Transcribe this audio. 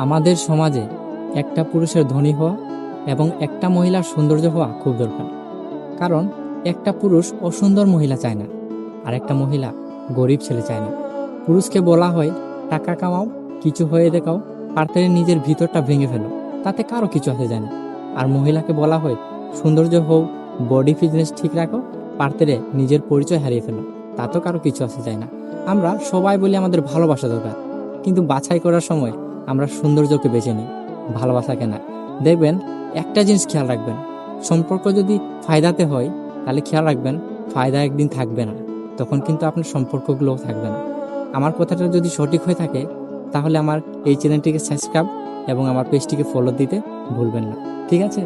আমাদের সমাজে একটা পুরুষের ধনী হওয়া এবং একটা মহিলার সৌন্দর্য হওয়া খুব দরকার। কারণ একটা পুরুষ অসুন্দর মহিলা চায় না, আর একটা মহিলা গরিব ছেলে চায় না। পুরুষকে বলা হয় টাকা কামাও, কিছু হয়ে দেখাও, পারতে নিজের ভিতরটা ভেঙে ফেলো, তাতে কারো কিছু আসে যায় না। আর মহিলাকে বলা হয় সৌন্দর্য হোক, বডি ফিটনেস ঠিক রাখো, পারতে নিজের পরিচয় হারিয়ে ফেলো, তাতেও কারো কিছু আসে যায় না। আমরা সবাই বলি আমাদের ভালোবাসা দরকার, কিন্তু বাছাই করার সময় আমরা সৌন্দর্যকে বেছে নিই, ভালোবাসাকে না। দেখবেন, একটা জিনিস খেয়াল রাখবেন, সম্পর্ক যদি ফায়দাতে হয় তাহলে খেয়াল রাখবেন ফায়দা একদিন থাকবে না, তখন কিন্তু আপনার সম্পর্কগুলোও থাকবে না। আমার কথাটা যদি সঠিক হয়ে থাকে তাহলে আমার এই চ্যানেলটিকে সাবস্ক্রাইব এবং আমার পেজটিকে ফলো দিতে ভুলবেন না। ঠিক আছে?